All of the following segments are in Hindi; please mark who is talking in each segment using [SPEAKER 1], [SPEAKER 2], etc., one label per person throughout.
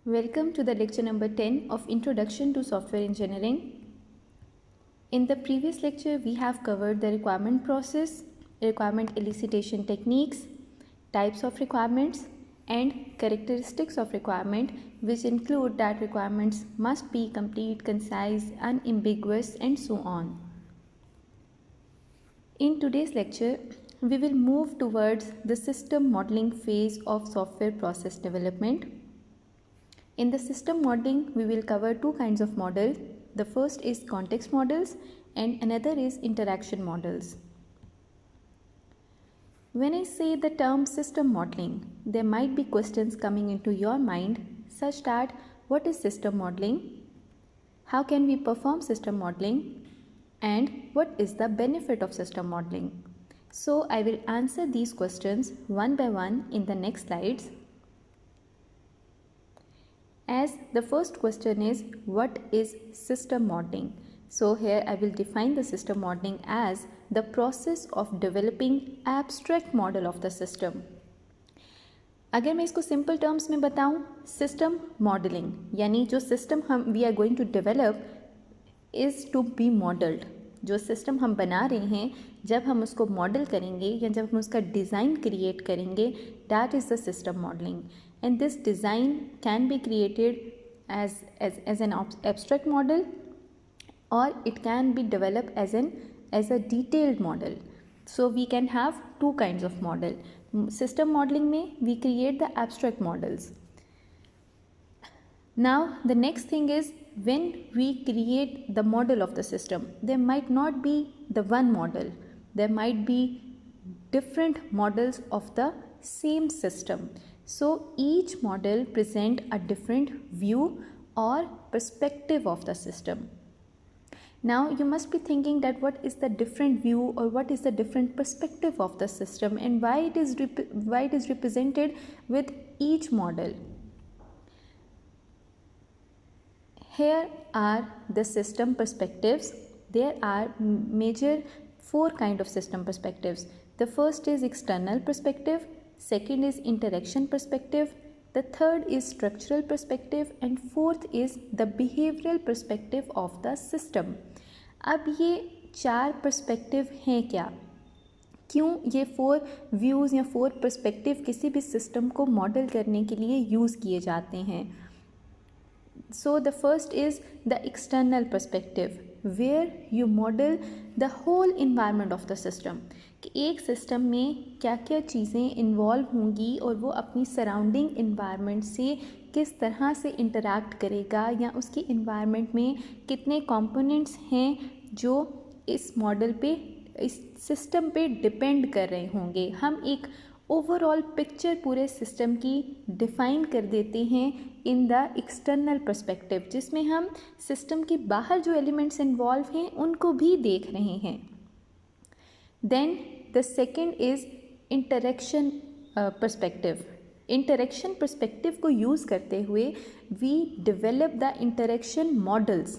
[SPEAKER 1] Welcome to the lecture number 10 of Introduction to Software Engineering. In the previous lecture, we have covered the requirement process, requirement elicitation techniques, types of requirements, and characteristics of requirement, which include that requirements must be complete, concise, unambiguous, and so on. In today's lecture, we will move towards the system modeling phase of software process development. In the system modeling, we will cover two kinds of models. The first is context models and another is interaction models. When I say the term system modeling, there might be questions coming into your mind such that what is system modeling? How can we perform system modeling? And what is the benefit of system modeling? So I will answer these questions one by one in the next slides. As the first question is, what is system modeling? So here I will define the system modeling as the process of developing abstract model of the system. अगर मैं इसको सिंपल टर्म्स में बताऊं, सिस्टम मॉडलिंग यानी जो system we are going to develop is to be modelled. जो सिस्टम हम बना रहे हैं, जब हम उसको मॉडल करेंगे या जब हम उसका डिज़ाइन क्रिएट करेंगे, that is the system modelling. And this design can be created as an abstract model or it can be developed as a detailed model. So we can have two kinds of model. System modeling में we create the abstract models. Now the next thing is, when we create the model of the system, there might not be the one model. There might be different models of the same system. So each model present a different view or perspective of the system. Now you must be thinking that what is the different view or what is the different perspective of the system and why it is represented with each model. Here are the system perspectives. There are major four kind of system perspectives. The first is external perspective. Second is interaction perspective, the third is structural perspective and fourth is the behavioral perspective of the system. अब ये चार perspective हैं क्या? क्यों ये 4 views या 4 perspective किसी भी system को model करने के लिए use किए जाते हैं? So the first is the external perspective where you model the whole environment of the system. कि एक सिस्टम में क्या क्या चीज़ें इन्वॉल्व होंगी और वो अपनी सराउंडिंग इन्वायरमेंट से किस तरह से इंटरैक्ट करेगा या उसकी इन्वायरमेंट में कितने कंपोनेंट्स हैं जो इस मॉडल पे, इस सिस्टम पे डिपेंड कर रहे होंगे. हम एक ओवरऑल पिक्चर पूरे सिस्टम की डिफ़ाइन कर देते हैं इन द एक्सटर्नल पर्सपेक्टिव, जिसमें हम सिस्टम के बाहर जो एलिमेंट्स इन्वॉल्व हैं उनको भी देख रहे हैं. Then the second is interaction perspective. Interaction perspective को यूज़ करते हुए we develop the interaction models.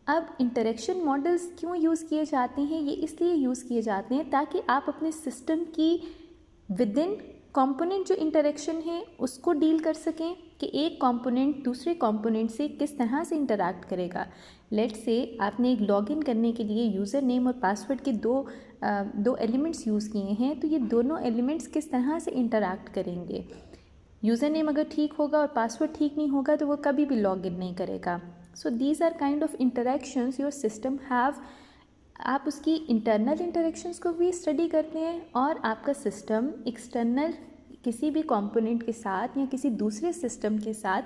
[SPEAKER 1] अब interaction models क्यों यूज़ किए जाते हैं? ये इसलिए यूज़ किए जाते हैं ताकि आप अपने सिस्टम की विदिन कंपोनेंट जो इंटरेक्शन है उसको डील कर सकें कि एक कंपोनेंट दूसरे कंपोनेंट से किस तरह से इंटरैक्ट करेगा. लेट्स से आपने एक लॉगिन करने के लिए यूज़र नेम और पासवर्ड के दो एलिमेंट्स यूज़ किए हैं, तो ये दोनों एलिमेंट्स किस तरह से इंटरैक्ट करेंगे. यूज़र नेम अगर ठीक होगा और पासवर्ड ठीक नहीं होगा तो वो कभी भी लॉगिन नहीं करेगा. So these are kind of interactions your system have. आप उसकी इंटरनल इंटरेक्शंस को भी स्टडी करते हैं और आपका सिस्टम एक्सटर्नल किसी भी कंपोनेंट के साथ या किसी दूसरे सिस्टम के साथ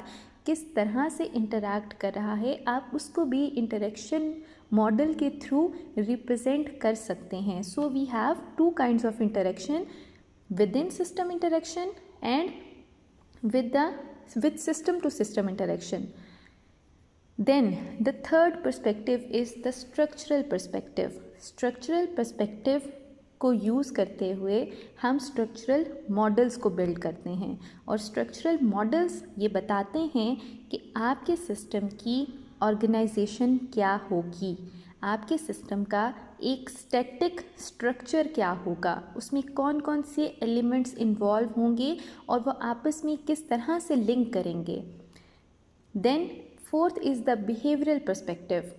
[SPEAKER 1] किस तरह से इंटरैक्ट कर रहा है, आप उसको भी इंटरेक्शन मॉडल के थ्रू रिप्रेजेंट कर सकते हैं. So we have two kinds of interaction, within system interaction and with system to system interaction. Then the third perspective is the structural perspective. Structural perspective को यूज़ करते हुए हम स्ट्रक्चरल मॉडल्स को बिल्ड करते हैं और स्ट्रक्चरल मॉडल्स ये बताते हैं कि आपके सिस्टम की ऑर्गेनाइजेशन क्या होगी, आपके सिस्टम का एक स्टैटिक स्ट्रक्चर क्या होगा, उसमें कौन कौन से एलिमेंट्स इन्वॉल्व होंगे और वो आपस में किस तरह से लिंक करेंगे. Then fourth is the behavioural perspective.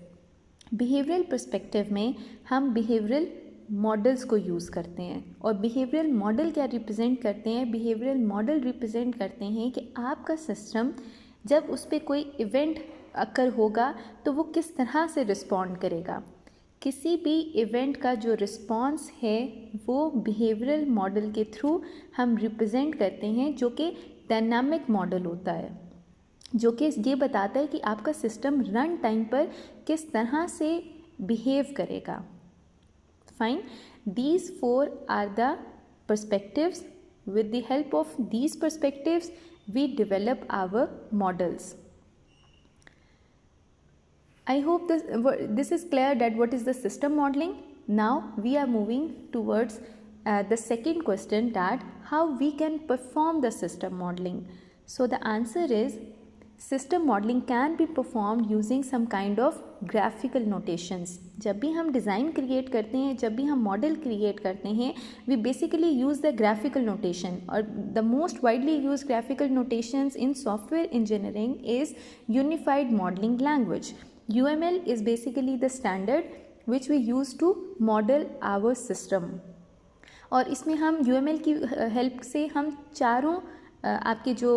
[SPEAKER 1] Behavioural perspective में हम बिहेवियरल मॉडल्स को यूज़ करते हैं, और बिहेवियरल मॉडल क्या रिप्रेजेंट करते हैं? बिहेवियरल मॉडल रिप्रेजेंट करते हैं कि आपका सिस्टम जब उस पर कोई इवेंट अकर होगा तो वो किस तरह से रिस्पॉन्ड करेगा। किसी भी इवेंट का जो रिस्पॉन्स है वो बिहेवियरल मॉडल के थ्रू हम रिप्रेजेंट करते हैं, जो कि डायनामिक मॉडल होता है, जो कि ये बताता है कि आपका सिस्टम रन टाइम पर किस तरह से बिहेव करेगा। Fine, these four are the perspectives. With the help of these perspectives we develop our models. I hope this is clear that what is the system modeling. Now we are moving towards the second question, that how we can perform the system modeling. So the answer is system modelling can be performed using some kind of graphical notations. जब भी हम डिज़ाइन क्रिएट करते हैं, जब भी हम मॉडल क्रिएट करते हैं, we basically use the graphical notation, और the most widely use graphical notations in software engineering is unified modelling language. UML is basically the standard which we use to model our system, और इसमें हम UML की हेल्प से हम चारों आपके जो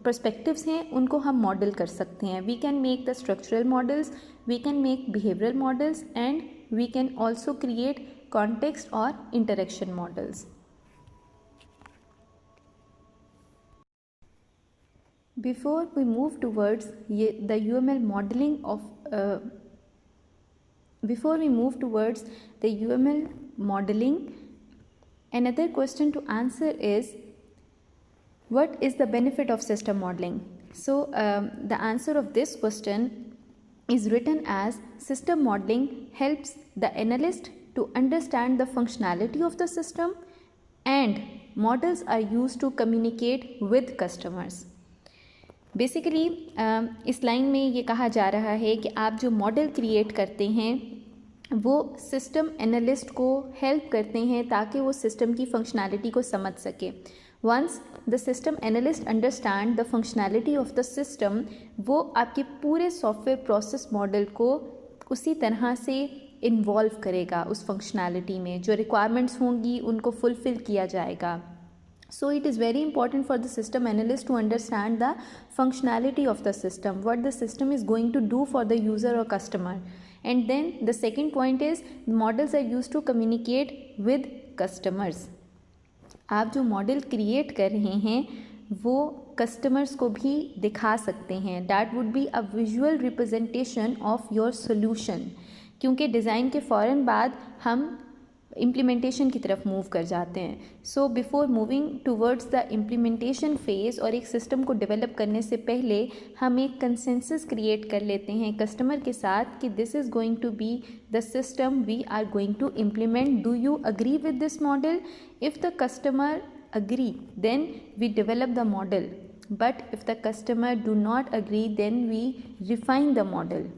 [SPEAKER 1] पर्सपेक्टिव्स हैं उनको हम मॉडल कर सकते हैं। We can make the structural models, we can make behavioural models, and we can also create context और interaction models. Before we move towards the UML modelling of before we move towards the UML modeling, another question to answer is, what is the benefit of system modeling? So the answer of this question is written as, system modeling helps the analyst to understand the functionality of the system, and models are used to communicate with customers. Basically इस लाइन में ये कहा जा रहा है कि आप जो मॉडल क्रिएट करते हैं वो सिस्टम एनालिस्ट को हेल्प करते हैं ताकि वो सिस्टम की फंक्शनैलिटी को समझ सके। Once the system analyst understand the functionality of the system, वो आपके पूरे सॉफ्टवेयर प्रोसेस मॉडल को उसी तरह से इन्वॉल्व करेगा, उस फंक्शनैलिटी में जो रिक्वायरमेंट्स होंगी उनको फुलफ़िल किया जाएगा। So it is very important for the system analyst to understand the functionality of the system, what the system is going to do for the user or customer. And then the second point is, models are used to communicate with customers. आप जो मॉडल क्रिएट कर रहे हैं वो कस्टमर्स को भी दिखा सकते हैं। That would be a visual representation of your solution, क्योंकि डिज़ाइन के फ़ौरन बाद हम इम्प्लीमेंटेशन की तरफ मूव कर जाते हैं। So before moving towards the implementation phase, और एक सिस्टम को डेवलप करने से पहले हम एक कंसेंसस क्रिएट कर लेते हैं कस्टमर के साथ कि this is going to be the system we are going to implement, do you agree with this model? If the customer agree then we develop the model, but if the customer do not agree then we refine the model.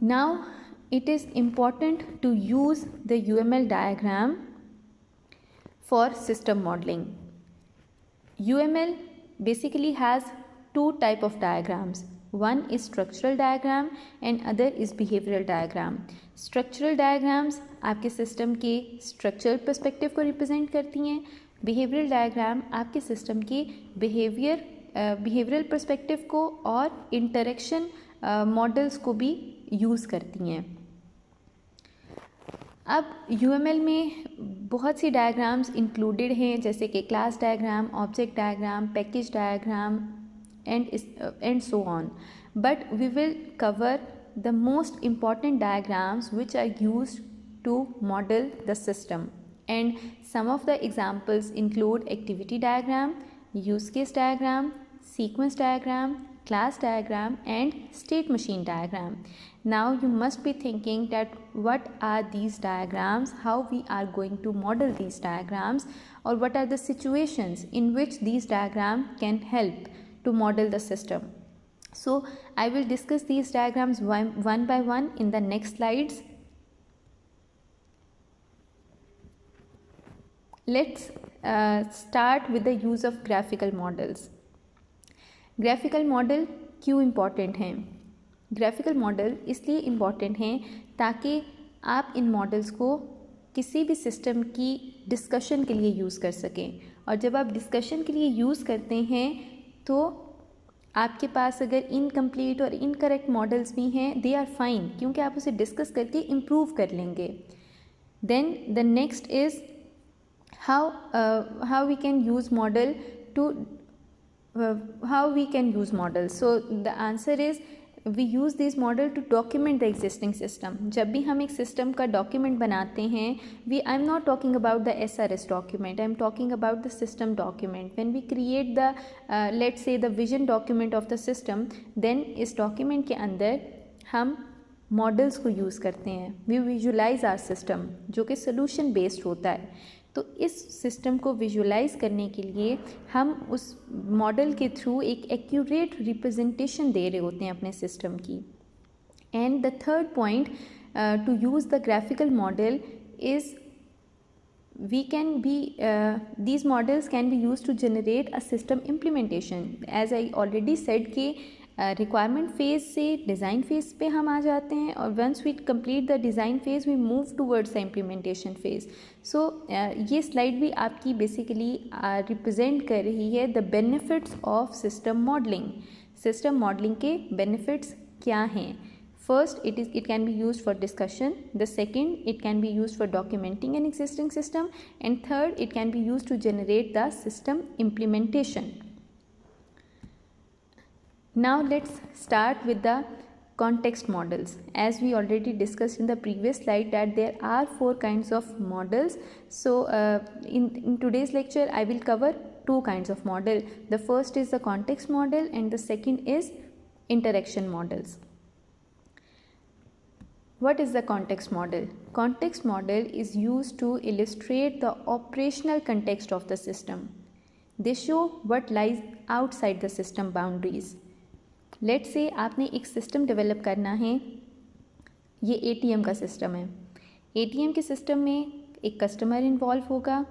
[SPEAKER 1] Now it is important to use the UML diagram for system modeling. UML basically has two type of diagrams. One is structural diagram and other is behavioral diagram. Structural diagrams आपके सिस्टम के structural perspective को represent करती हैं। Behavioral diagram आपके सिस्टम के behavioral perspective को और interaction मॉडल्स को भी यूज़ करती हैं। अब UML में बहुत सी डायग्राम्स इंक्लूडेड हैं, जैसे कि class diagram, object diagram, package diagram and so on, but we will cover the most important diagrams which are used to model the system, and some of the examples include activity diagram, use case diagram, sequence diagram, class diagram and state machine diagram. Now you must be thinking that what are these diagrams, how we are going to model these diagrams, or what are the situations in which these diagrams can help to model the system. So I will discuss these diagrams one by one in the next slides. Let's start with the use of graphical models. Graphical model क्यों इम्पॉर्टेंट हैं? ग्राफिकल मॉडल इसलिए इम्पॉर्टेंट हैं ताकि आप इन मॉडल्स को किसी भी सिस्टम की डिस्कशन के लिए यूज़ कर सकें, और जब आप डिस्कशन के लिए यूज़ करते हैं तो आपके पास अगर इनकम्प्लीट और इनकरेक्ट मॉडल्स भी हैं, दे आर फाइन, क्योंकि आप उसे डिस्कस करके इम्प्रूव कर लेंगे. Then the next is how we can use model to how we can use models. So the answer is we use this model to document the existing system. जब भी हम एक सिस्टम का डॉक्यूमेंट बनाते हैं, I am not talking about the SRS document, I am talking about the system document. When we create the let's say the vision document of the system, then इस डॉक्यूमेंट के अंदर हम मॉडल्स को यूज़ करते हैं. वी विजुलाइज आवर सिस्टम, जो कि सोल्यूशन बेस्ड होता है. तो इस सिस्टम को विजुलाइज करने के लिए हम उस मॉडल के थ्रू एक एक्यूरेट रिप्रेजेंटेशन दे रहे होते हैं अपने सिस्टम की. And the third point two use the graphical model is these models can be used to generate a system implementation. As I already said कि रिक्वायरमेंट फेज़ से डिज़ाइन फेज़ पे हम आ जाते हैं, और once we complete the design phase we move towards the implementation phase. So ये स्लाइड भी आपकी बेसिकली रिप्रेजेंट कर रही है the benefits of system modelling. System modelling के बेनिफिट्स क्या हैं? First, it can be used for discussion. The second, it can be used for documenting an existing system. And third, it can be used to generate the system implementation. Now let's start with the context models. As we already discussed in the previous slide that there are 4 kinds of models. So in today's lecture, I will cover 2 kinds of model. The first is the context model and the second is interaction models. What is the context model? Context model is used to illustrate the operational context of the system. They show what lies outside the system boundaries. Let's say आपने एक सिस्टम डेवलप करना है. ये ATM का सिस्टम है. ATM के सिस्टम में एक कस्टमर इन्वॉल्व होगा,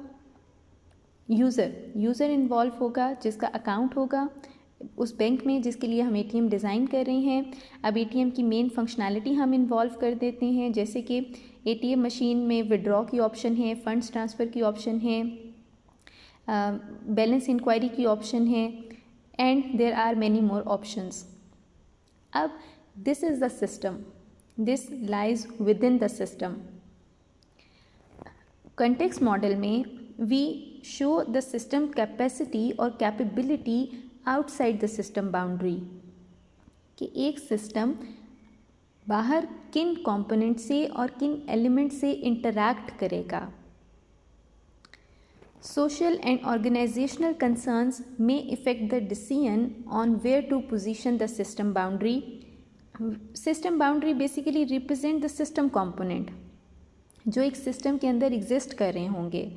[SPEAKER 1] यूज़र इन्वॉल्व होगा जिसका अकाउंट होगा उस बैंक में जिसके लिए हम ATM डिज़ाइन कर रहे हैं. अब ATM की मेन फंक्शनैलिटी हम इन्वॉल्व कर देते हैं, जैसे कि ATM मशीन में विड्रॉ की ऑप्शन है, फंड्स ट्रांसफ़र की ऑप्शन है, बैलेंस इंक्वायरी की ऑप्शन है, and there are many more options. अब this is the system, this lies within the system. Context model में we show the system capacity और capability outside the system boundary, कि एक सिस्टम बाहर किन कंपोनेंट से और किन एलिमेंट से इंटरैक्ट करेगा. सोशल एंड ऑर्गेनाइजेशनल कंसर्न्स में effect the decision on where to position the system boundary. System boundary basically represent the system component जो एक सिस्टम के अंदर एग्जिस्ट कर रहे होंगे.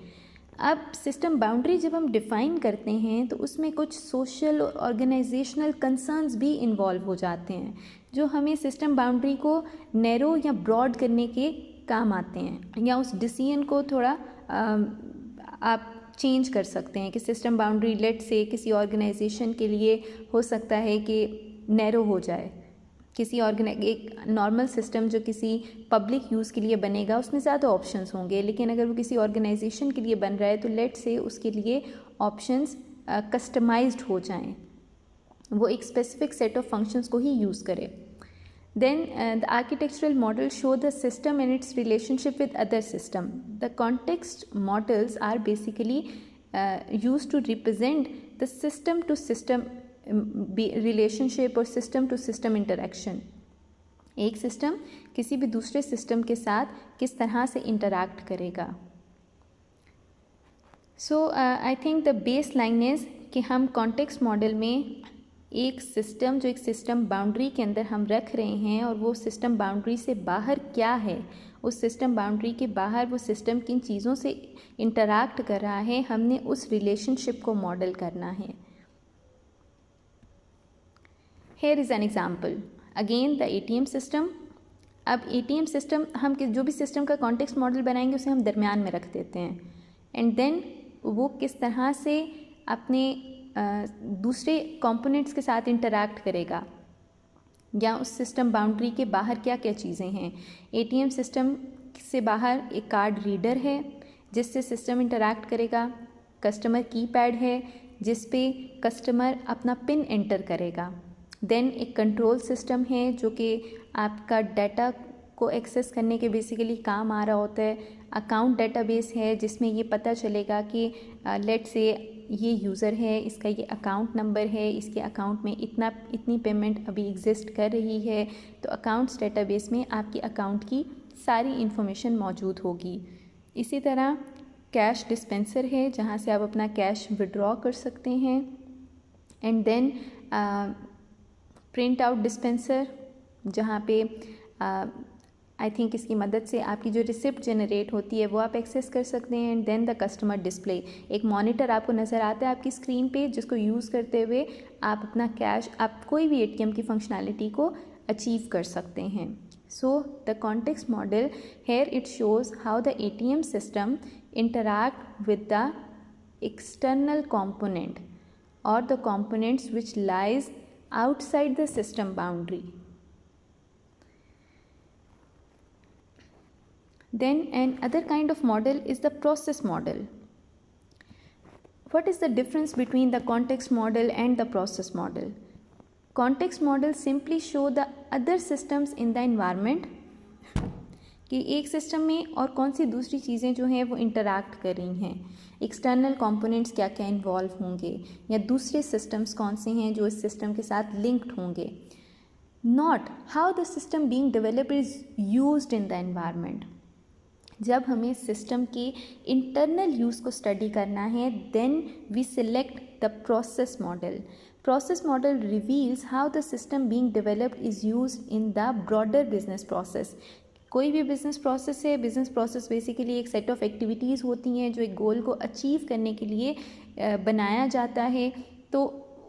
[SPEAKER 1] अब सिस्टम बाउंड्री जब हम डिफ़ाइन करते हैं तो उसमें कुछ सोशल और ऑर्गेनाइजेशनल कंसर्न्स भी इन्वॉल्व हो जाते हैं जो हमें सिस्टम बाउंड्री को नैरो या ब्रॉड करने के काम आते हैं, या उस डिसीजन को थोड़ा आप चेंज कर सकते हैं कि सिस्टम बाउंड्री लेट से किसी ऑर्गेनाइजेशन के लिए हो सकता है कि नैरो हो जाए. किसी एक नॉर्मल सिस्टम जो किसी पब्लिक यूज़ के लिए बनेगा उसमें ज़्यादा ऑप्शंस होंगे, लेकिन अगर वो किसी ऑर्गेनाइजेशन के लिए बन रहा है तो लेट से उसके लिए ऑप्शंस कस्टमाइज्ड हो जाएं, वो एक स्पेसिफिक सेट ऑफ फंक्शंस को ही यूज़ करे. Then the architectural model show the system and its relationship with other system. The context models are basically used to represent the system to system relationship और सिस्टम टू सिस्टम इंटरेक्शन. एक सिस्टम किसी भी दूसरे सिस्टम के साथ किस तरह से इंटरैक्ट करेगा. So I think the baseline is कि हम कॉन्टेक्स्ट मॉडल में एक सिस्टम जो एक सिस्टम बाउंड्री के अंदर हम रख रहे हैं और वो सिस्टम बाउंड्री से बाहर क्या है, उस सिस्टम बाउंड्री के बाहर वो सिस्टम किन चीज़ों से इंटरैक्ट कर रहा है, हमने उस रिलेशनशिप को मॉडल करना है. Here is an example. Again the ATM system. अब ATM सिस्टम हम जो भी सिस्टम का कॉन्टेक्स्ट मॉडल बनाएंगे उसे हम दरमियान में रख देते हैं, एंड देन वो किस तरह से अपने दूसरे कंपोनेंट्स के साथ इंटरैक्ट करेगा, या उस सिस्टम बाउंड्री के बाहर क्या क्या चीज़ें हैं। एटीएम सिस्टम से बाहर एक कार्ड रीडर है जिससे सिस्टम इंटरैक्ट करेगा, कस्टमर कीपैड है जिस पे कस्टमर अपना पिन एंटर करेगा, देन एक कंट्रोल सिस्टम है जो कि आपका डाटा को एक्सेस करने के बेसिकली काम आ रहा होता है, अकाउंट डेटाबेस है जिसमें ये पता चलेगा कि लेट से ये यूज़र है, इसका ये अकाउंट नंबर है, इसके अकाउंट में इतनी पेमेंट अभी एग्जिस्ट कर रही है, तो अकाउंट्स डेटाबेस में आपकी अकाउंट की सारी इन्फॉर्मेशन मौजूद होगी। इसी तरह कैश डिस्पेंसर है जहाँ से आप अपना कैश विड्रॉ कर सकते हैं, and then print out dispenser जहाँ पे आई थिंक इसकी मदद से आपकी जो रिसिप्ट जनरेट होती है वो आप एक्सेस कर सकते हैं, and then the customer display, एक मॉनिटर आपको नज़र आता है आपकी स्क्रीन पे जिसको यूज़ करते हुए आप अपना कैश, आप कोई भी एटीएम की फंक्शनैलिटी को अचीव कर सकते हैं। So the context model here it shows how the ATM system interact with the external component or the components which lies outside the system boundary. Then another kind of model is the process model. What is the difference between the context model and the process model? Context model simply show the other systems in the environment कि एक सिस्टम में और कौन सी दूसरी चीज़ें जो हैं वो इंटरैक्ट कर रही हैं, एक्सटर्नल कंपोनेंट्स क्या क्या इन्वॉल्व होंगे, या दूसरे सिस्टम्स कौन से हैं जो इस सिस्टम के साथ लिंक्ड होंगे, not how the system being developed is used in the environment. जब हमें सिस्टम के इंटरनल यूज़ को स्टडी करना है then we select the process model. Process model reveals how the system being developed is used in the broader business process. कोई भी बिज़नेस प्रोसेस है, बिज़नेस प्रोसेस बेसिकली एक सेट ऑफ एक्टिविटीज़ होती हैं जो एक गोल को अचीव करने के लिए बनाया जाता है। तो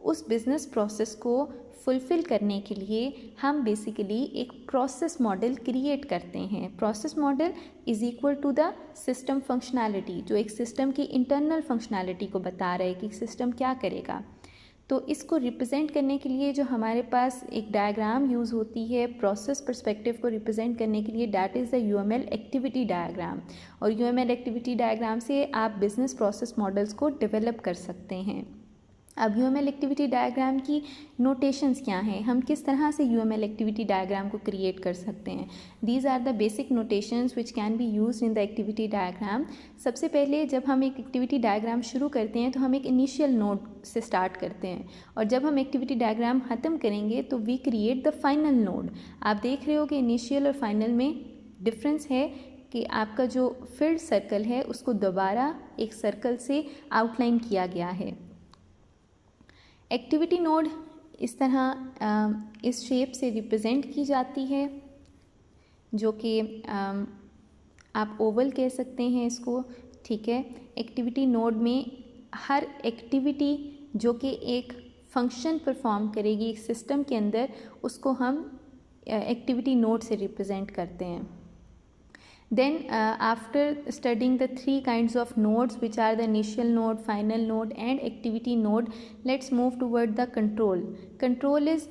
[SPEAKER 1] उस बिज़नेस प्रोसेस को फुलफ़िल करने के लिए हम बेसिकली एक प्रोसेस मॉडल क्रिएट करते हैं। Process model is equal to the system functionality, जो एक सिस्टम की इंटरनल फंक्शनैलिटी को बता रहा है कि सिस्टम क्या करेगा। तो इसको रिप्रेजेंट करने के लिए जो हमारे पास एक डायग्राम यूज़ होती है प्रोसेस पर्सपेक्टिव को रिप्रेजेंट करने के लिए, that is the UML activity diagram. और यूएमएल एक्टिविटी डायग्राम से आप बिज़नेस प्रोसेस मॉडल्स को डेवलप कर सकते हैं। अब यूएमएल एक्टिविटी डायग्राम की नोटेशंस क्या हैं, हम किस तरह से यूएमएल एक्टिविटी डायग्राम को क्रिएट कर सकते हैं। These are the basic notations which can be used in the activity diagram. सबसे पहले जब हम एक एक्टिविटी डायग्राम शुरू करते हैं तो हम एक इनिशियल नोड से स्टार्ट करते हैं, और जब हम एक्टिविटी डायग्राम ख़त्म करेंगे तो we create the final node. आप देख रहे हो कि इनिशियल और फाइनल में डिफरेंस है कि आपका जो फिल्ड सर्कल है उसको दोबारा एक सर्कल से आउटलाइन किया गया है। एक्टिविटी नोड इस तरह इस शेप से रिप्रेजेंट की जाती है, जो कि आप ओवल कह सकते हैं इसको, ठीक है। एक्टिविटी नोड में हर एक्टिविटी जो कि एक फंक्शन परफॉर्म करेगी एक सिस्टम के अंदर, उसको हम एक्टिविटी नोड से रिप्रेजेंट करते हैं। Then after studying the three kinds of nodes which are the initial node, final node and activity node, let's move toward the control. Control is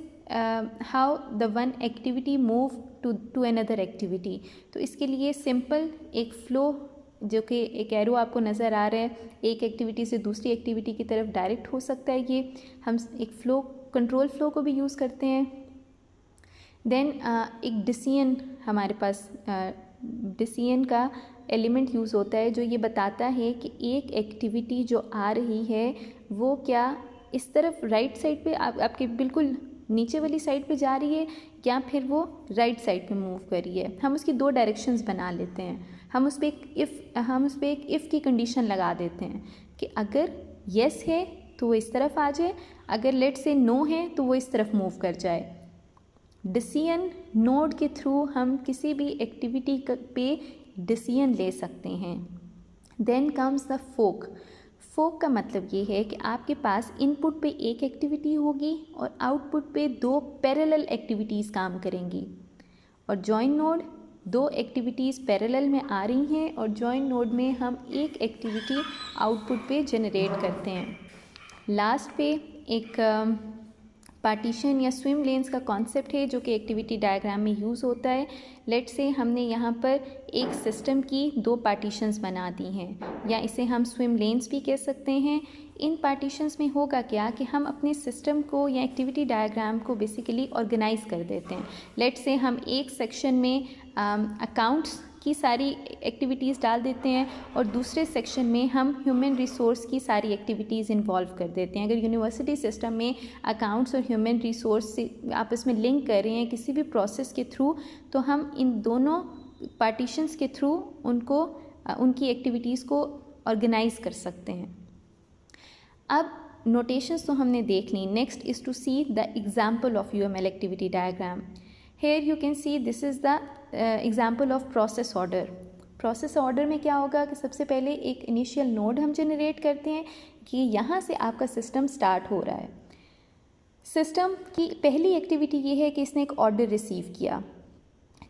[SPEAKER 1] how the one activity move to another activity. तो इसके लिए सिंपल एक फ्लो, जो कि एक एरो आपको नज़र आ रहा है, एक एक्टिविटी से दूसरी एक्टिविटी की तरफ डायरेक्ट हो सकता है। ये हम एक फ़्लो, कंट्रोल फ्लो को भी यूज़ करते हैं। देन एक डिसीजन, हमारे पास डिसीजन का एलिमेंट यूज़ होता है जो ये बताता है कि एक एक्टिविटी जो आ रही है वो क्या इस तरफ राइट साइड पे आपके बिल्कुल नीचे वाली साइड पे जा रही है या फिर वो राइट साइड पे मूव कर रही है। हम उसकी दो डायरेक्शंस बना लेते हैं। हम उस पर एक इफ़ की कंडीशन लगा देते हैं कि अगर येस है तो वो इस तरफ आ जाए, अगर लेट से नो है तो वो इस तरफ मूव कर जाए। डिसीजन नोड के थ्रू हम किसी भी एक्टिविटी पे डिसीजन ले सकते हैं। Then comes the folk. फोक का मतलब ये है कि आपके पास इनपुट पे एक एक्टिविटी होगी और आउटपुट पे दो पैरेलल एक्टिविटीज़ काम करेंगी। और जॉइन नोड, दो एक्टिविटीज़ पैरेलल में आ रही हैं और जॉइन नोड में हम एक एक्टिविटी आउटपुट पे जनरेट करते हैं। लास्ट पे एक पार्टीशन या स्विम लेन्स का कॉन्सेप्ट है जो कि एक्टिविटी डायग्राम में यूज़ होता है। लेट्स से हमने यहाँ पर एक सिस्टम की 2 पार्टीशंस बना दी हैं, या इसे हम स्विम लेन्स भी कह सकते हैं। इन पार्टीशंस में होगा क्या कि हम अपने सिस्टम को या एक्टिविटी डायग्राम को बेसिकली ऑर्गेनाइज कर देते हैं। लेट्स से हम एक सेक्शन में अकाउंट्स की सारी एक्टिविटीज़ डाल देते हैं और दूसरे सेक्शन में हम ह्यूमन रिसोर्स की सारी एक्टिविटीज़ इन्वॉल्व कर देते हैं। अगर यूनिवर्सिटी सिस्टम में अकाउंट्स और ह्यूमन रिसोर्स से आपस में लिंक कर रहे हैं किसी भी प्रोसेस के थ्रू, तो हम इन दोनों पार्टीशंस के थ्रू उनकी एक्टिविटीज़ को ऑर्गेनाइज कर सकते हैं। अब नोटेशंस तो हमने देख ली। Next is to see the example of UML activity diagram. Here you can see this is the example of process order. Process order में क्या होगा कि सबसे पहले एक इनिशियल नोड हम जनरेट करते हैं कि यहाँ से आपका सिस्टम स्टार्ट हो रहा है। सिस्टम की पहली एक्टिविटी ये है कि इसने एक ऑर्डर रिसीव किया।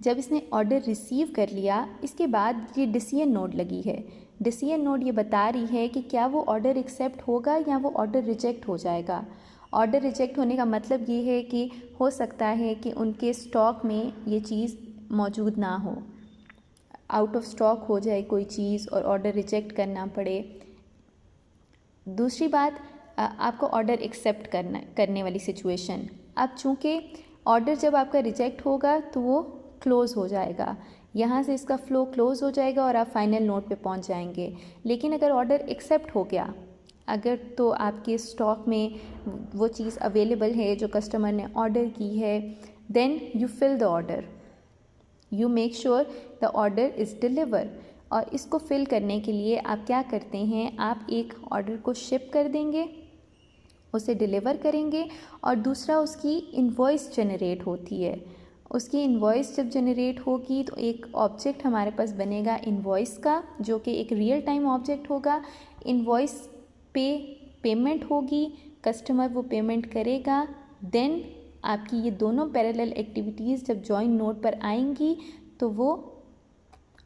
[SPEAKER 1] जब इसने ऑर्डर रिसीव कर लिया, इसके बाद ये डिसीजन नोड लगी है। डिसीजन नोड ये बता रही है कि क्या वो ऑर्डर एक्सेप्ट होगा या वो ऑर्डर रिजेक्ट हो जाएगा। ऑर्डर रिजेक्ट होने का मतलब ये है कि हो सकता है कि उनके स्टॉक में ये चीज़ मौजूद ना हो, आउट ऑफ स्टॉक हो जाए कोई चीज़ और ऑर्डर रिजेक्ट करना पड़े। दूसरी बात, आपको ऑर्डर एक्सेप्ट करने वाली सिचुएशन। अब चूँकि ऑर्डर जब आपका रिजेक्ट होगा तो वो क्लोज़ हो जाएगा, यहाँ से इसका फ़्लो क्लोज़ हो जाएगा और आप फाइनल नोट पे पहुँच जाएंगे। लेकिन अगर ऑर्डर एक्सेप्ट हो गया, अगर तो आपके स्टॉक में वो चीज़ अवेलेबल है जो कस्टमर ने ऑर्डर की है, then you fill the order, you make sure the order is deliver. और इसको फिल करने के लिए आप क्या करते हैं, आप एक ऑर्डर को शिप कर देंगे, उसे डिलीवर करेंगे, और दूसरा उसकी इनवॉइस जनरेट होती है। उसकी इनवॉइस जब जनरेट होगी तो एक ऑब्जेक्ट हमारे पास बनेगा इनवॉइस का, जो कि एक रियल टाइम ऑब्जेक्ट होगा। इनवॉइस पे पेमेंट होगी, कस्टमर वो पेमेंट करेगा, देन आपकी ये दोनों पैरेलल एक्टिविटीज़ जब जॉइन नोड पर आएंगी तो वो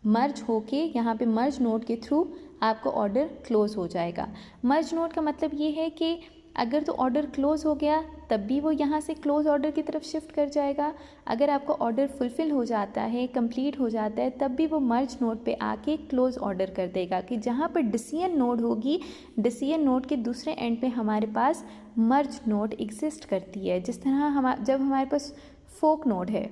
[SPEAKER 1] मर्ज होके यहाँ पे मर्ज नोड के थ्रू आपको ऑर्डर क्लोज़ हो जाएगा। मर्ज नोड का मतलब ये है कि अगर तो ऑर्डर क्लोज़ हो गया तब भी वो यहाँ से क्लोज़ ऑर्डर की तरफ शिफ्ट कर जाएगा। अगर आपका ऑर्डर फुलफ़िल हो जाता है, कंप्लीट हो जाता है, तब भी वो मर्ज नोड पे आके क्लोज़ ऑर्डर कर देगा। कि जहाँ पर डिसीजन नोड होगी, डिसीजन नोड के दूसरे एंड पे हमारे पास मर्ज नोड एग्जिस्ट करती है। जिस तरह जब हमारे पास फोक नोड है,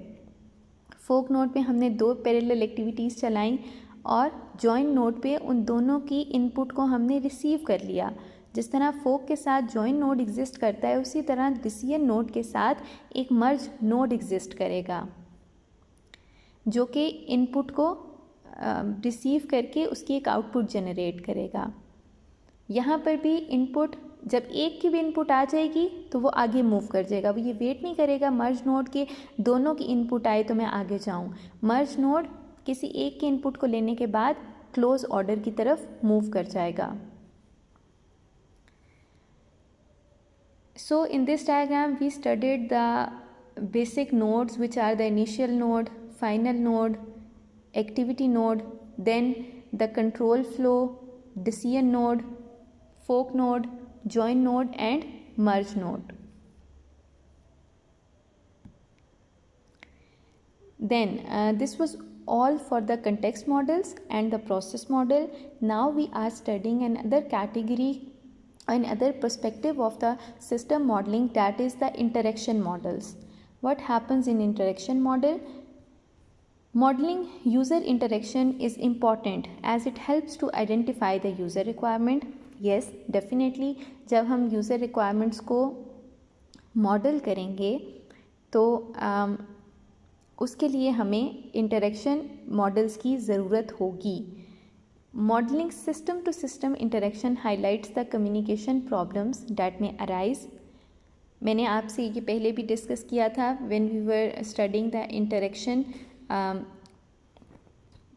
[SPEAKER 1] फोक नोड पे हमने 2 पैरेलल एक्टिविटीज़ चलाई और जॉइन नोड पे उन दोनों की इनपुट को हमने रिसीव कर लिया। जिस तरह फोक के साथ जॉइन नोड एग्जिस्ट करता है, उसी तरह डिसीजन नोड के साथ एक मर्ज नोड एग्जिस्ट करेगा, जो कि इनपुट को रिसीव करके उसकी एक आउटपुट जनरेट करेगा। यहाँ पर भी इनपुट, जब एक की भी इनपुट आ जाएगी तो वो आगे मूव कर जाएगा। वो ये वेट नहीं करेगा मर्ज नोड के दोनों की इनपुट आए तो मैं आगे जाऊँ। मर्ज नोड किसी एक के इनपुट को लेने के बाद क्लोज ऑर्डर की तरफ मूव कर जाएगा। So in this diagram we studied the basic nodes, which are the initial node, final node, activity node, then the control flow, decision node, fork node, join node and merge node. Then this was all for the context models and the process model. Now we are studying another category, another perspective of the system modeling, that is the interaction models. What happens in interaction model? Modeling user interaction is important as it helps to identify the user requirement. Yes, definitely जब हम user requirements को मॉडल करेंगे तो उसके लिए हमें interaction models की ज़रूरत होगी। Modeling system to system interaction highlights the communication problems that may arise. मैंने आपसे ये पहले भी डिस्कस किया था when we were studying the interaction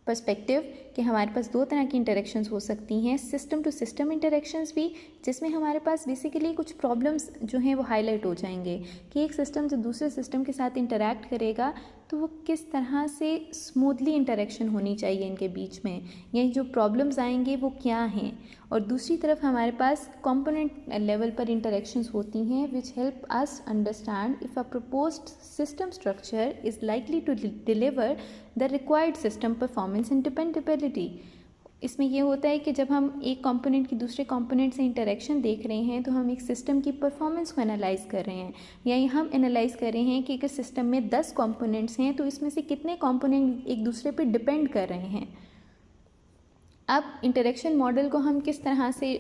[SPEAKER 1] perspective, कि हमारे पास दो तरह की इंटरेक्शंस हो सकती हैं, सिस्टम टू सिस्टम इंटरेक्शंस भी, जिसमें हमारे पास बेसिकली कुछ प्रॉब्लम्स जो हैं वो हाईलाइट हो जाएंगे कि एक सिस्टम जो दूसरे सिस्टम के साथ इंटरैक्ट करेगा तो वो किस तरह से स्मूथली इंटरेक्शन होनी चाहिए इनके बीच में, या जो प्रॉब्लम्स आएंगे वो क्या हैं। और दूसरी तरफ हमारे पास कंपोनेंट लेवल पर इंटरेक्शंस होती हैं which help us understand if a proposed system structure is likely to deliver the required system performance and dependability. इसमें ये होता है कि जब हम एक कंपोनेंट की दूसरे कंपोनेंट से इंटरेक्शन देख रहे हैं तो हम एक सिस्टम की परफॉर्मेंस को एनालाइज कर रहे हैं, या हम एनालाइज कर रहे हैं कि अगर सिस्टम में 10 कंपोनेंट्स हैं तो इसमें से कितने कंपोनेंट एक दूसरे पर डिपेंड कर रहे हैं। अब इंटरेक्शन मॉडल को हम किस तरह से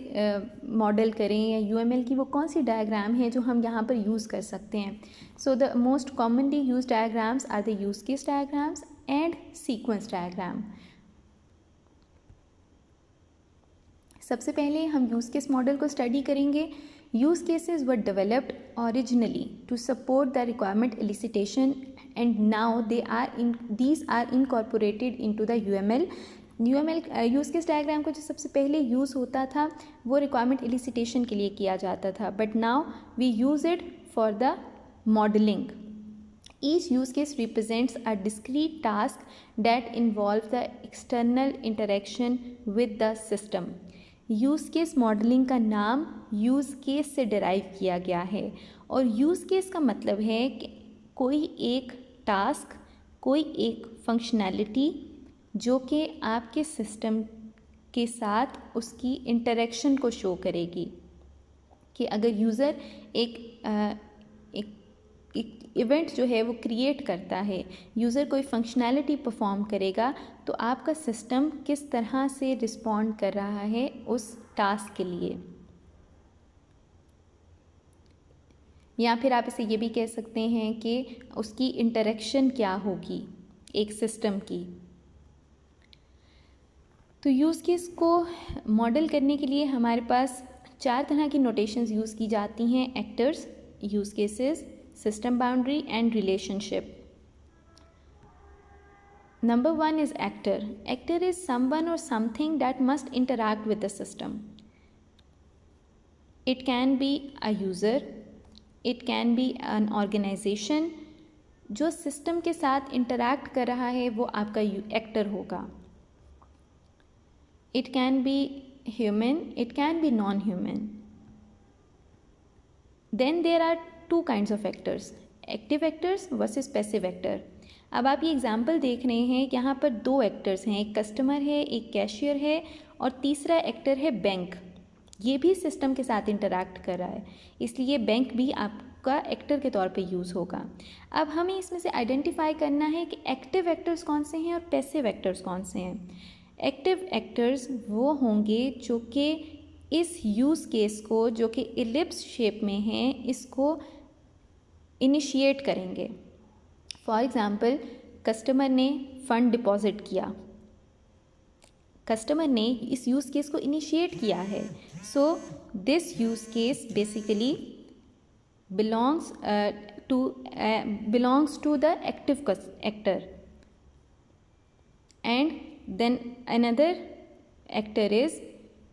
[SPEAKER 1] मॉडल करें, या यूएमएल की वो कौन सी डायग्राम है जो हम यहाँ पर यूज़ कर सकते हैं। So the most commonly use diagrams are the use case diagrams and sequence diagram. सबसे पहले हम यूज़ केस मॉडल को स्टडी करेंगे। Use cases were developed originally to support the requirement elicitation and now these are incorporated into the UML. Use case diagram को जो सबसे पहले यूज़ होता था वो रिक्वायरमेंट एलिसिटेशन के लिए किया जाता था, but now we use it for the modelling. Each use case represents a discrete task that involves the external interaction with the system. Use case modelling का नाम यूज़ केस से डिराइव किया गया है, और यूज़ केस का मतलब है कि कोई एक टास्क, कोई एक फंक्शनैलिटी जो कि आपके सिस्टम के साथ उसकी इंटरेक्शन को शो करेगी। कि अगर यूज़र एक इवेंट जो है वो क्रिएट करता है, यूज़र कोई फंक्शनैलिटी परफॉर्म करेगा, तो आपका सिस्टम किस तरह से रिस्पॉन्ड कर रहा है उस टास्क के लिए। या फिर आप इसे ये भी कह सकते हैं कि उसकी इंटरेक्शन क्या होगी एक सिस्टम की। तो यूज़ केस को मॉडल करने के लिए हमारे पास 4 तरह की नोटेशंस यूज़ की जाती हैं: actors, use cases, system boundary and relationship. Number 1 is actor. Actor is someone or something that must interact with the system. It can be a user, it can be an organization. जो सिस्टम के साथ इंटरैक्ट कर रहा है वो आपका एक्टर होगा। It can be human, it can be non-human. Then there are to kinds of actors, active actors versus passive actor. अब आप ये एग्जांपल देख रहे हैं कि यहाँ पर 2 एक्टर्स हैं, एक कस्टमर है, एक कैशियर है, और तीसरा एक्टर है बैंक। ये भी सिस्टम के साथ इंटरैक्ट कर रहा है, इसलिए बैंक भी आपका एक्टर के तौर पे यूज़ होगा। अब हमें इसमें से आइडेंटिफाई करना है कि एक्टिव एक्टर्स कौन से हैं और पैसिव एक्टर्स कौन से हैं। एक्टिव एक्टर्स वो होंगे जो कि इस यूज़ केस को, जो कि इलिप्स शेप में है, इसको इनिशिएट करेंगे। फॉर एग्ज़ाम्पल, कस्टमर ने फ़ंड डिपॉजिट किया, कस्टमर ने इस यूज़ केस को इनिशिएट किया है। So this use case basically belongs to the active actor, and then another actor is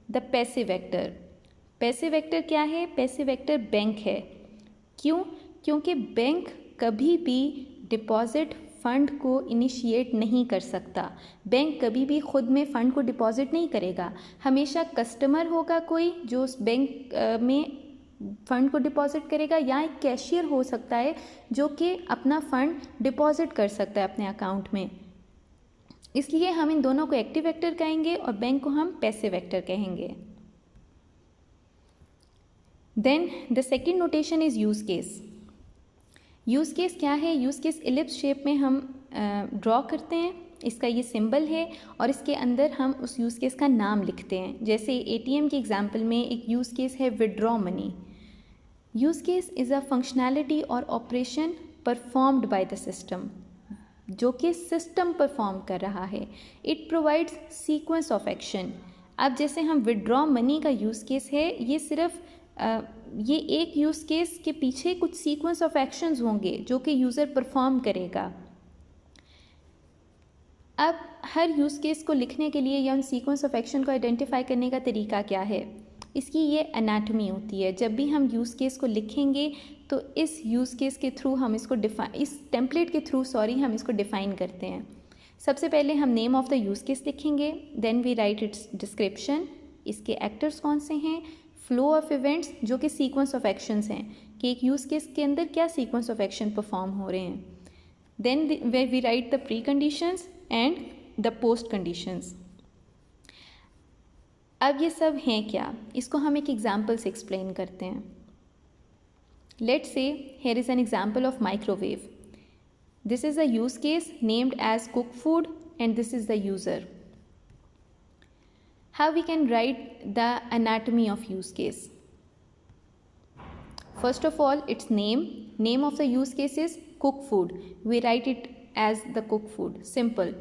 [SPEAKER 1] the passive actor. Passive actor क्या है? पैसिव एक्टर बैंक है। क्यों? क्योंकि बैंक कभी भी डिपॉज़िट फ़ंड को इनिशिएट नहीं कर सकता। बैंक कभी भी ख़ुद में फ़ंड को डिपॉज़िट नहीं करेगा, हमेशा कस्टमर होगा कोई जो उस बैंक में फ़ंड को डिपॉज़िट करेगा, या एक कैशियर हो सकता है जो कि अपना फ़ंड डिपॉज़िट कर सकता है अपने अकाउंट में। इसलिए हम इन दोनों को एक्टिव एक्टर कहेंगे और बैंक को हम पैसिव एक्टर कहेंगे। Then the second notation is use case. Use case क्या है? यूज़ केस इलिप्स शेप में हम ड्रॉ करते हैं, इसका ये सिंबल है, और इसके अंदर हम उस यूज़ केस का नाम लिखते हैं। जैसे ATM के एग्जांपल में एक यूज़ केस है withdraw money. Use case is a functionality और operation performed by the system, जो कि सिस्टम परफॉर्म कर रहा है। It provides sequence of action. अब जैसे हम विड्रॉ मनी का यूज़ केस है, ये सिर्फ ये एक यूज़ केस के पीछे कुछ सीक्वेंस ऑफ एक्शंस होंगे जो कि यूज़र परफॉर्म करेगा। अब हर यूज़ केस को लिखने के लिए या उन सीक्वेंस ऑफ एक्शन को आइडेंटिफाई करने का तरीका क्या है, इसकी ये एनाटॉमी होती है। जब भी हम यूज़ केस को लिखेंगे तो इस यूज़ केस के थ्रू हम इसको इस टेम्पलेट के थ्रू हम इसको डिफ़ाइन करते हैं। सबसे पहले हम name of the use case लिखेंगे, then we write its description, इसके एक्टर्स कौन से हैं, फ्लो ऑफ इवेंट्स जो कि सीक्वेंस ऑफ एक्शंस हैं कि एक यूज़ केस के अंदर क्या सीक्वेंस ऑफ एक्शन परफॉर्म हो रहे हैं, then we write the pre conditions and the post conditions. अब ये सब हैं क्या, इसको हम एक एग्जाम्पल से एक्सप्लेन करते हैं। Let's say here is an example of microwave. This is a use case named as cook food and this is the user. How we can write the anatomy of use case? First of all, its name of the use case is cook food. We write it as the cook food, simple.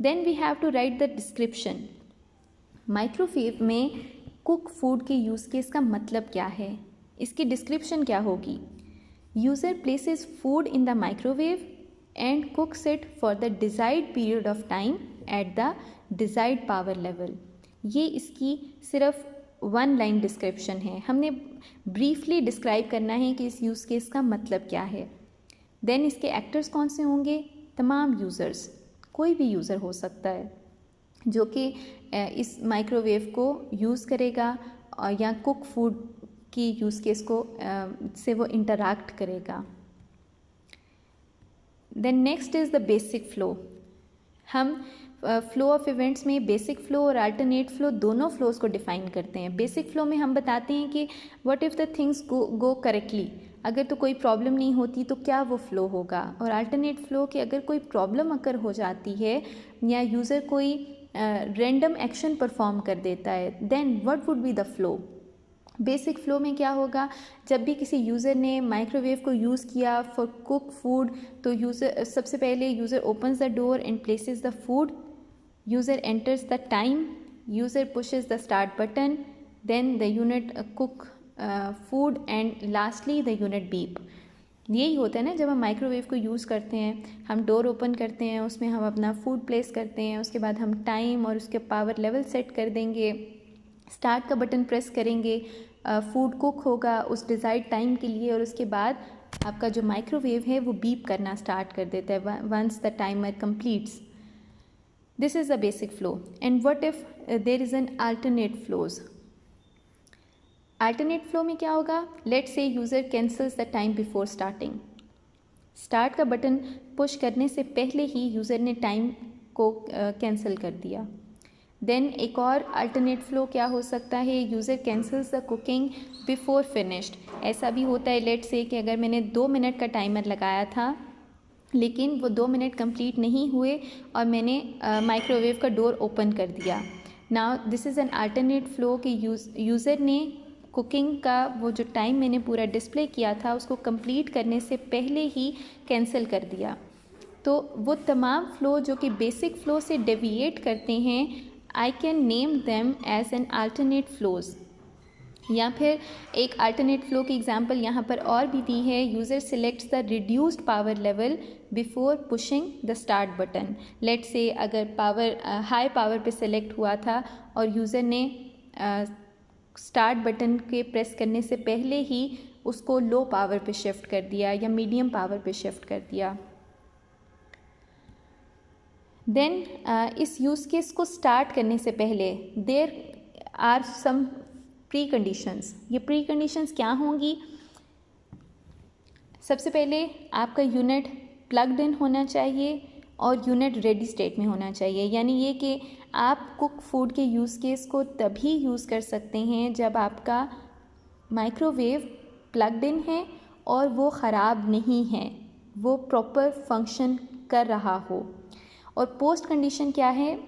[SPEAKER 1] Then we have to write the description. Microwave में कुक फूड के यूज़ केस का मतलब क्या है, इसकी डिस्क्रिप्शन क्या होगी। User places food in the microwave and कुक्स it for the desired period of time at the desired power level. ये इसकी सिर्फ 1 लाइन डिस्क्रिप्शन है। हमने ब्रीफली डिस्क्राइब करना है कि इस यूज़ केस का मतलब क्या है। देन इसके एक्टर्स कौन से होंगे, तमाम यूज़र्स, कोई भी यूज़र हो सकता है जो कि इस माइक्रोवेव को यूज़ करेगा और या कुक फूड की यूज़ केस को से वो इंटरैक्ट करेगा। Then next is the basic flow. हम फ्लो ऑफ इवेंट्स में बेसिक फ़्लो और अल्टरनेट फ़्लो दोनों फ़्लोज़ को डिफ़ाइन करते हैं। बेसिक फ़्लो में हम बताते हैं कि what if the things go correctly, अगर तो कोई प्रॉब्लम नहीं होती तो क्या वो फ़्लो होगा। और अल्टरनेट फ़्लो कि अगर कोई प्रॉब्लम अगर हो जाती है या यूज़र कोई रैंडम एक्शन परफॉर्म कर देता है, then what would be the flow. Basic flow में क्या होगा, जब भी किसी यूज़र ने माइक्रोवेव को यूज़ किया फॉर कुक फूड तो यूज़र सबसे पहले user opens the door and places the food, user enters the time, user pushes the start button, then the unit cook food and lastly the unit beep। यही होता है ना, जब हम माइक्रोवेव को यूज़ करते हैं, हम डोर ओपन करते हैं, उसमें हम अपना फूड प्लेस करते हैं, उसके बाद हम टाइम और उसके पावर लेवल सेट कर देंगे, स्टार्ट का बटन प्रेस करेंगे, फूड कुक होगा उस डिज़ायर्ड टाइम के लिए और उसके बाद आपका जो माइक्रोवेव है वो बीप करना स्टार्ट कर देता है once the timer completes. This is the basic flow. And what if there is an alternate flows? Alternate flow में क्या होगा, let's say user cancels the time before starting. Start का बटन पुश करने से पहले ही यूज़र ने टाइम को कैंसिल कर दिया। देन एक और अल्टरनेट फ़्लो क्या हो सकता है, user cancels the cooking before finished. ऐसा भी होता है, लेट्स से कि अगर मैंने 2 मिनट का टाइमर लगाया था लेकिन वो 2 मिनट कंप्लीट नहीं हुए और मैंने माइक्रोवेव का डोर ओपन कर दिया। Now this is an alternate flow कि यूज़र ने कुकिंग का वो जो टाइम मैंने पूरा डिस्प्ले किया था उसको कंप्लीट करने से पहले ही कैंसिल कर दिया। तो वो तमाम फ़्लो जो कि बेसिक फ़्लो से डेविएट करते हैं, I can name them as an alternate flows. या फिर एक अल्टरनेट फ़्लो की एग्जांपल यहाँ पर और भी दी है, user selects the reduced power level before pushing the start button. Let's say अगर पावर हाई पावर पे सिलेक्ट हुआ था और यूज़र ने स्टार्ट बटन के प्रेस करने से पहले ही उसको लो पावर पे शिफ्ट कर दिया या मीडियम पावर पे शिफ्ट कर दिया। देन इस यूज़ केस को स्टार्ट करने से पहले there are some pre conditions. ये प्री कंडीशंस क्या होंगी, सबसे पहले आपका यूनिट प्लग्ड इन होना चाहिए और यूनिट रेडी स्टेट में होना चाहिए। यानी ये कि आप कुक फूड के यूज़ केस को तभी यूज़ कर सकते हैं जब आपका माइक्रोवेव प्लग्ड इन है और वो ख़राब नहीं है, वो प्रॉपर फंक्शन कर रहा हो। और पोस्ट कंडीशन क्या है,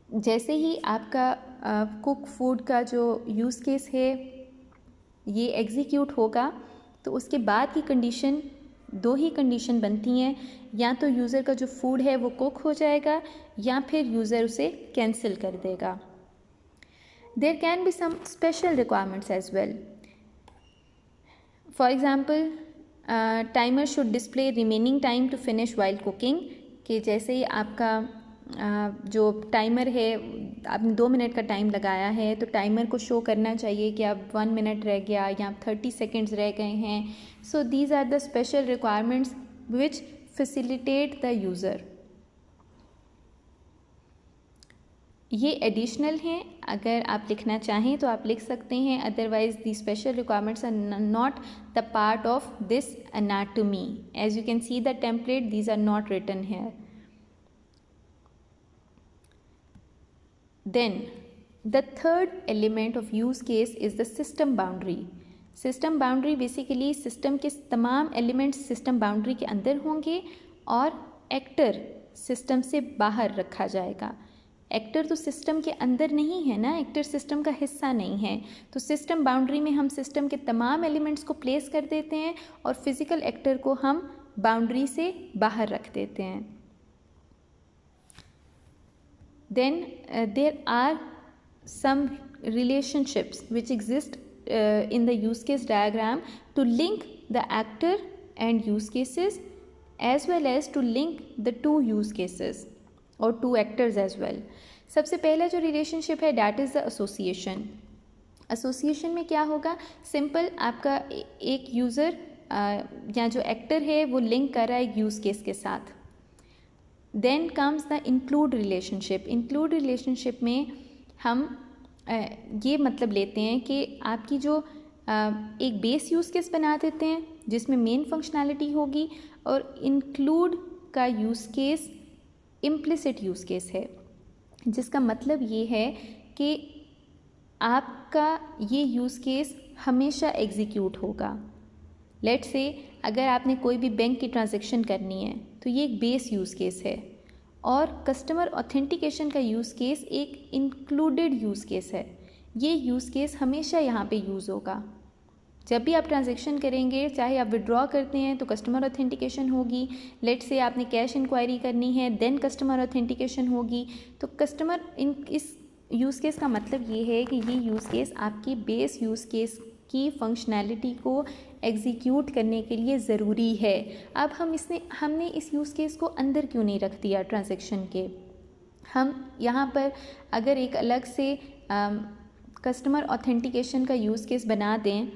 [SPEAKER 1] जैसे ही आपका कुक फूड का जो यूज़ केस है ये एग्जीक्यूट होगा तो उसके बाद की कंडीशन, 2 ही कंडीशन बनती हैं, या तो यूज़र का जो फूड है वो कुक हो जाएगा या फिर यूज़र उसे कैंसिल कर देगा। There can be some special requirements as well. For example timer should display remaining time to finish while cooking, कि जैसे ही आपका जो टाइमर है, आपने 2 मिनट का टाइम लगाया है तो टाइमर को शो करना चाहिए कि अब 1 मिनट रह गया या 30 सेकेंड्स रह गए हैं. So these are the special requirements which facilitate the user. ये एडिशनल हैं, अगर आप लिखना चाहें तो आप लिख सकते हैं, otherwise the special requirements are not the part of this anatomy. As you can see the template, these are not written here. Then the third element of use case is the system boundary. System boundary basically system के तमाम elements system boundary के अंदर होंगे और actor system से बाहर रखा जाएगा. एक्टर तो सिस्टम के अंदर नहीं है ना, एक्टर सिस्टम का हिस्सा नहीं है. तो सिस्टम बाउंड्री में हम सिस्टम के तमाम एलिमेंट्स को प्लेस कर देते हैं और फिजिकल एक्टर को हम बाउंड्री से बाहर रख देते हैं. Then there are some relationships which exist in the use case diagram to link the actor and use cases as well as to link the two use cases or two actors as well. सबसे पहला जो रिलेशनशिप है that is the association. Association में क्या होगा, सिंपल आपका एक यूज़र या जो एक्टर है वो लिंक कर रहा है एक यूज़ केस के साथ. Then comes the include relationship. Include relationship में हम ये मतलब लेते हैं कि आपकी जो एक बेस यूज़ केस बना देते हैं जिसमें मेन फंक्शनैलिटी होगी और इंक्लूड का use case implicit use case है, जिसका मतलब ये है कि आपका ये यूज़ केस हमेशा एग्जीक्यूट होगा. लेट्स से अगर आपने कोई भी बैंक की ट्रांजैक्शन करनी है तो ये एक बेस यूज़ केस है और कस्टमर ऑथेंटिकेशन का यूज़ केस एक इंक्लूडेड यूज़ केस है. ये यूज़ केस हमेशा यहाँ पे यूज़ होगा. जब भी आप ट्रांजैक्शन करेंगे, चाहे आप विड्रॉ करते हैं तो कस्टमर ऑथेंटिकेशन होगी, लेट्स से आपने कैश इंक्वायरी करनी है देन कस्टमर ऑथेंटिकेशन होगी. तो कस्टमर इस यूज़ केस का मतलब ये है कि ये यूज़ केस आपकी बेस यूज़ केस की फंक्शनैलिटी को एग्जीक्यूट करने के लिए ज़रूरी है. अब हमने इस यूज़ केस को अंदर क्यों नहीं रख दिया ट्रांजैक्शन के. हम यहाँ पर अगर एक अलग से कस्टमर ऑथेंटिकेशन का यूज़ केस बना दें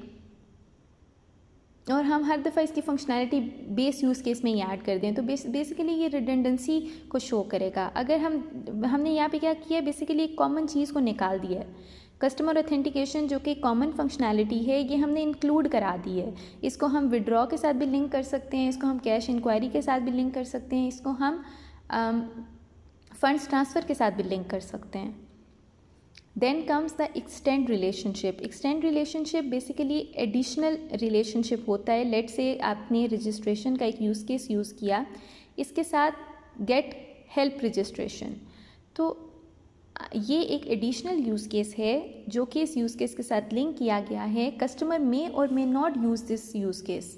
[SPEAKER 1] और हम हर दफ़ा इसकी फंक्शनैलिटी बेस यूज़ केस में ही ऐड कर दें तो बेसिकली ये रिडंडेंसी को शो करेगा. अगर हमने यहाँ पे क्या किया है, बेसिकली एक कॉमन चीज़ को निकाल दिया है. कस्टमर ऑथेंटिकेशन जो कि कॉमन फंक्शनैलिटी है ये हमने इंक्लूड करा दी है. इसको हम विड्रॉ के साथ भी लिंक कर सकते हैं, इसको हम कैश इंक्वायरी के साथ भी लिंक कर सकते हैं, इसको हम फंड्स ट्रांसफ़र के साथ भी लिंक कर सकते हैं. Then comes the extend relationship. Extend relationship basically additional relationship होता है. लेट्स से आपने रजिस्ट्रेशन का एक यूज़ केस यूज़ किया, इसके साथ गेट हेल्प रजिस्ट्रेशन, तो ये एक एडिशनल यूज़ केस है जो कि इस यूज़ केस के साथ लिंक किया गया है. कस्टमर मे और may not use this use case.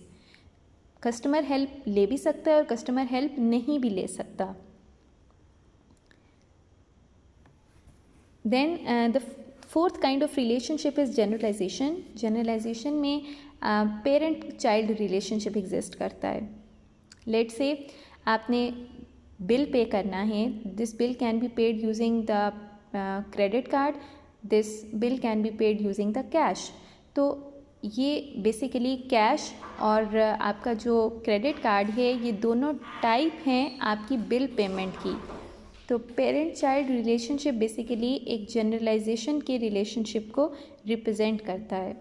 [SPEAKER 1] Customer help ले भी सकता है और कस्टमर हेल्प नहीं भी ले सकता. Then the fourth kind of relationship is generalization. Generalization में पेरेंट चाइल्ड रिलेशनशिप एग्जिस्ट करता है. लेट्स से आपने बिल पे करना है, this bill can be paid using the credit card, this bill can be paid using the cash. तो ये बेसिकली कैश और आपका जो क्रेडिट कार्ड है ये दोनों टाइप हैं आपकी बिल पेमेंट की. तो पेरेंट चाइल्ड रिलेशनशिप बेसिकली एक जनरलाइजेशन के रिलेशनशिप को रिप्रेजेंट करता है.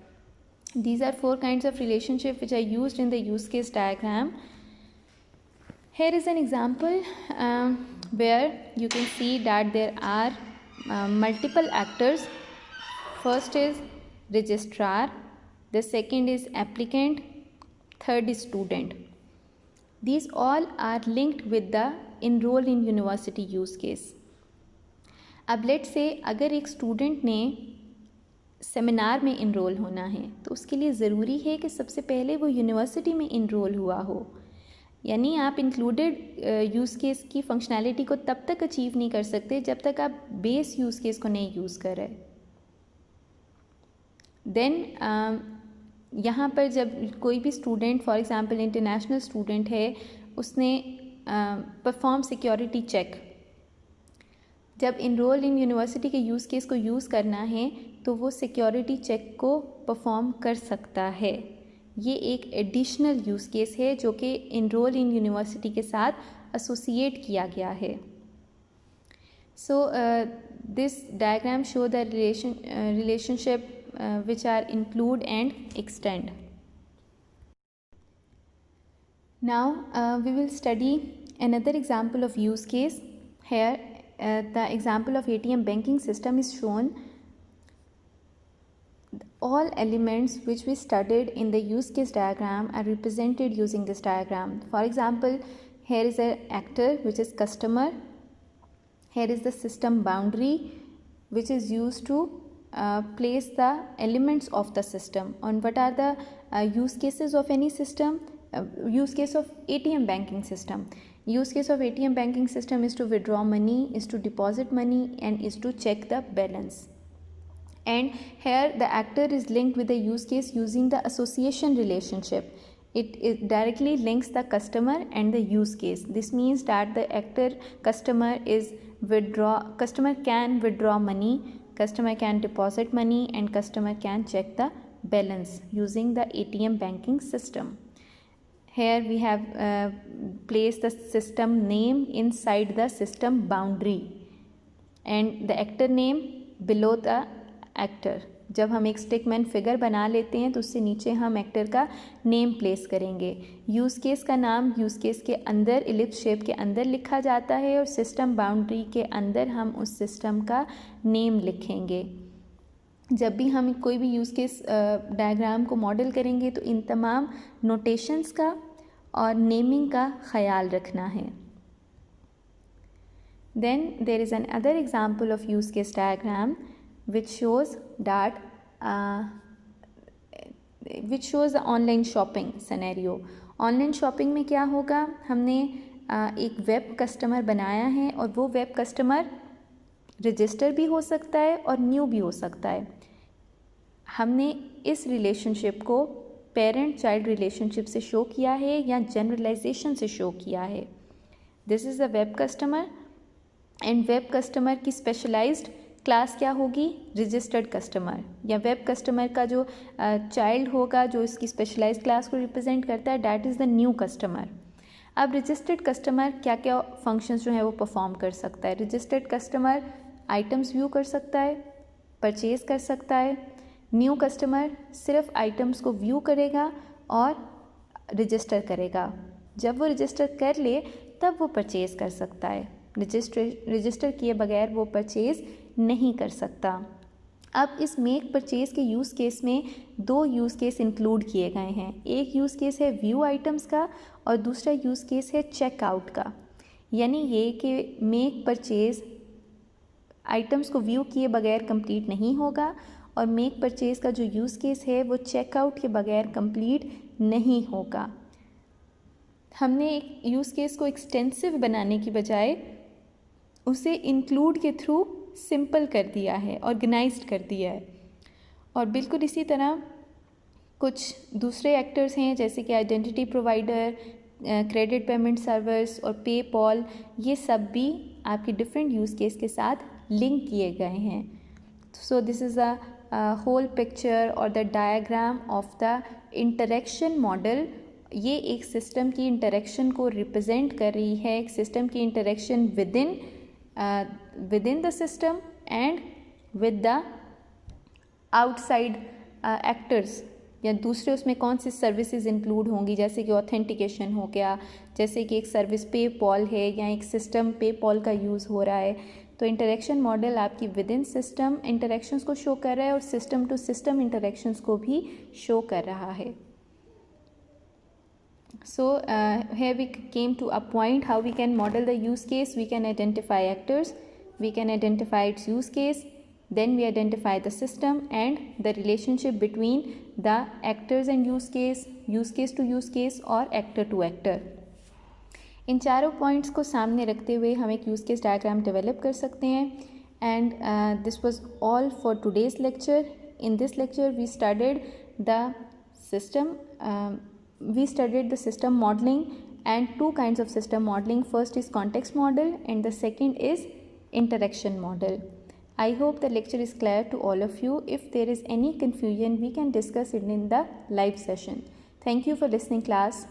[SPEAKER 1] These are 4 kinds of relationship which are used in the use case diagram. Here is an example where you can see that there are multiple actors. First is registrar, the second is applicant, third is student. These all are linked with the enroll in university use case. अब let's say अगर एक स्टूडेंट ने सेमिनार में इनरोल होना है तो उसके लिए ज़रूरी है कि सबसे पहले वो यूनिवर्सिटी में इनरोल हुआ हो. यानी आप इंक्लूडेड यूज़ केस की फंक्शनैलिटी को तब तक अचीव नहीं कर सकते जब तक आप बेस यूज़ केस को नहीं यूज़ कर रहे. देन यहाँ पर जब कोई भी student for example international student है, उसने परफॉर्म सिक्योरिटी चेक, जब इनरोल इन यूनिवर्सिटी के यूज़ केस को यूज़ करना है तो वो सिक्योरिटी चेक को परफॉर्म कर सकता है। ये एक एडिशनल यूज़ केस है जो कि इनरोल इन यूनिवर्सिटी के साथ एसोसिएट किया गया है। So this diagram show the relationship which are include and extend. Now we will study another example of use case. Here the example of ATM banking system is shown. All elements which we studied in the use case diagram are represented using this diagram. For example, here is an actor which is customer. Here is the system boundary which is used to place the elements of the system. And what are the use cases of any system? Use case of ATM banking system. Use case of ATM banking system is to withdraw money, is to deposit money, and is to check the balance. And here the actor is linked with the use case using the association relationship. It directly links the customer and the use case. This means that the customer can withdraw money, customer can deposit money, and customer can check the balance using the ATM banking system. Here we have placed the system name inside the system boundary and the actor name below the actor. जब हम एक स्टिकमैन फिगर बना लेते हैं तो उससे नीचे हम एक्टर का नेम प्लेस करेंगे. यूज़ केस का नाम यूज़ केस के अंदर इलिप्स शेप के अंदर लिखा जाता है और सिस्टम बाउंड्री के अंदर हम उस सिस्टम का नेम लिखेंगे. जब भी हम कोई भी यूज़ केस डायग्राम को मॉडल करेंगे तो इन तमाम नोटेशंस का और नेमिंग का ख्याल रखना है. Then there is another example of use case diagram which shows the online shopping scenario. Online shopping में क्या होगा, हमने एक वेब कस्टमर बनाया है और वो वेब कस्टमर रजिस्टर भी हो सकता है और न्यू भी हो सकता है. हमने इस रिलेशनशिप को पेरेंट चाइल्ड रिलेशनशिप से शो किया है या जनरलाइजेशन से शो किया है. This is the web customer and web customer की स्पेशलाइज्ड क्लास क्या होगी, रजिस्टर्ड कस्टमर. या वेब कस्टमर का जो चाइल्ड होगा जो इसकी स्पेशलाइज्ड क्लास को रिप्रेजेंट करता है, that is the new customer. अब रजिस्टर्ड कस्टमर क्या क्या फंक्शंस जो है वो परफॉर्म कर सकता है. रजिस्टर्ड कस्टमर आइटम्स व्यू कर सकता है, परचेज़ कर सकता है. न्यू कस्टमर सिर्फ आइटम्स को व्यू करेगा और रजिस्टर करेगा. जब वो रजिस्टर कर ले तब वो परचेज़ कर सकता है. रजिस्टर किए बगैर वो परचेज़ नहीं कर सकता. अब इस मेक परचेज़ के यूज़ केस में दो यूज़ केस इंक्लूड किए गए हैं. एक यूज़ केस है व्यू आइटम्स का और दूसरा यूज़ केस है चेकआउट का. यानी ये कि मेक परचेज़ आइटम्स को व्यू किए बगैर कंप्लीट नहीं होगा और मेक परचेज़ का जो यूज़ केस है वो चेकआउट के बगैर कंप्लीट नहीं होगा. हमने एक यूज़ केस को एक्सटेंसिव बनाने की बजाय उसे इंक्लूड के थ्रू सिंपल कर दिया है, ऑर्गेनाइज्ड कर दिया है. और बिल्कुल इसी तरह कुछ दूसरे एक्टर्स हैं जैसे कि identity provider, credit payment servers और पेपॉल. ये सब भी आपके डिफरेंट यूज़ केस के साथ लिंक किए गए हैं. So this is a whole picture और the diagram of the interaction model. ये एक सिस्टम की इंटरेक्शन को रिप्रेजेंट कर रही है, एक सिस्टम की interaction within the system and with the outside actors. या दूसरे उसमें कौन सी सर्विसेज इंक्लूड होंगी, जैसे कि ऑथेंटिकेशन हो गया, जैसे कि एक सर्विस पेपॉल है या एक सिस्टम पेपॉल का यूज़ हो रहा है. तो इंटरेक्शन मॉडल आपकी विद इन सिस्टम इंटरेक्शंस को शो कर रहा है और सिस्टम टू सिस्टम इंटरेक्शंस को भी शो कर रहा है. So here we came to a point how we can model the use case. We can identify actors, we can identify its use case, then we identify the system and the relationship between the actors and use case to use case और actor to actor. इन चारों पॉइंट्स को सामने रखते हुए हम एक यूज़ केस डायग्राम डेवलप कर सकते हैं. And this was all for today's lecture. In this lecture we studied the system. We studied the system modeling and two kinds of system modeling. First is context model and the second is interaction model. I hope the lecture is clear to all of you. If there is any confusion, we can discuss it in the live session. Thank you for listening, class.